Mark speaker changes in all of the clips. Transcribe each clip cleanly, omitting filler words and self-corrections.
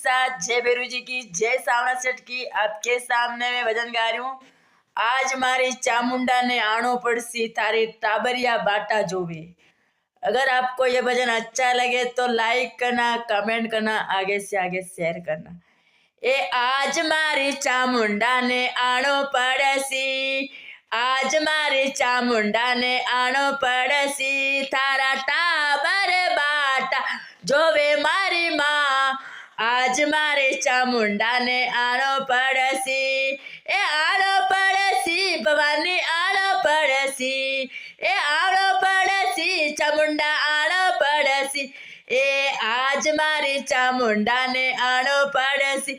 Speaker 1: साथ जय भैरू जी की, जय सावना सेठ की। आपके सामने मैं भजन गा रही हूँ। आज मारी चामुंडा ने आनो पड़सी थारी टाबरिया बाटा जोवे। अगर आपको ये भजन अच्छा लगे तो लाइक करना, कमेंट करना, आगे से आगे शेयर करना। ए आज मारी चामुंडा ने आनो पड़सी, आज मारी चामुंडा ने आनो पड़सी थारा टाबर बाटा जोवे मारी माँ। आज मारे चामुंडा ने आनो पड़सी, ए आनो पड़सी भवानी आनो पड़सी, ए आनो पड़सी चामुंडा आनो पड़सी। ए आज मारी चामुंडा ने आनो पड़सी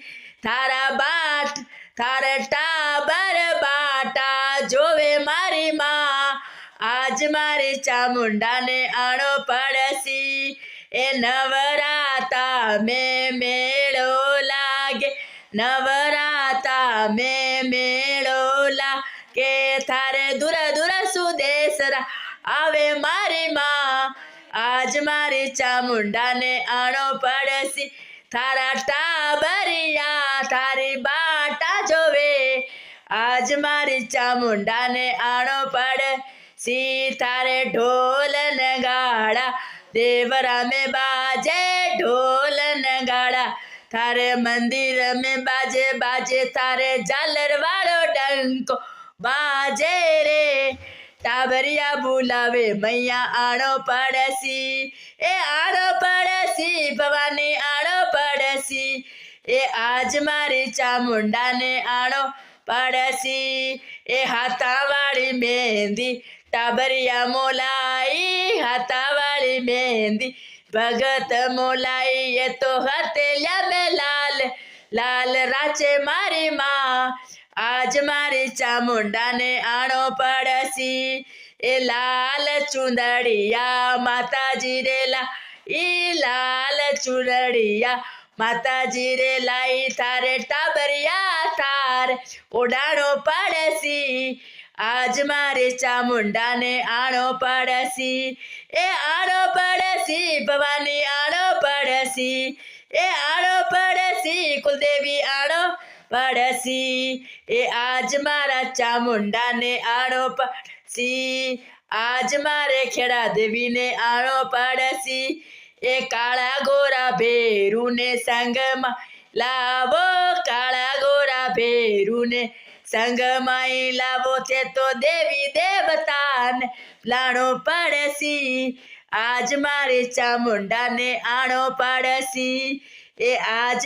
Speaker 1: थारा बाट थारा टाबर बाटा जोवे मारी माँ। आज मारी चामुंडा ने आनो पड़सी, ए नवराता में मेड़ो लागे, नवराता में मेड़ो लागे थारे दूर दूर सुदेसरा आवे मारी माँ। आज मारी चामुंडा ने आनो पड़सी थारा टाबरिया थारी बाटा जोवे। आज मारी चामुंडा ने आनो पड़सी थारे ढोल नगाड़ा देवरा में बाजे ढोल नगाड़ा, थारे मंदिर में बाजे बाजे थारे झालर वालो डंको बाजे रे। टाबरिया बुलावे मैया आनो पड़सी, ए आनो पड़सी भवानी आनो पड़सी। ए आज मारी चामुंडा ने आनो पड़सी, ए हाथा वाली मेहंदी टाबरिया मोलाई, हाथा वाली मेहंदी भगत मोलाई। ये तो हथेलिया में लाल लाल राचे मारी माँ। आज मारी चामुंडा ने आनो पड़सी, ए लाल चुंदड़िया माता जी रे लाई, लाल चुंदड़िया माता जी रे लाई थारे टाबरिया थार उड़ानो पड़सी। आज मारे चामुंडा ने आनो पड़सी, ए आनो पड़सी भवानी आनो पड़सी, ए आनो पड़सी कुलदेवी आनो पड़सी। ए आज मारा चामुंडा ने आनो पड़सी, आज मारे खेड़ा देवी ने आनो पड़सी। ए काला गोरा भेरू ने संग में लावो, काला गोरा भेरू ने संग माई लावो थे तो देवी देवता ने लानो पड़सी। आज मारे चामुंडा ने आनो पड़सी, ए आज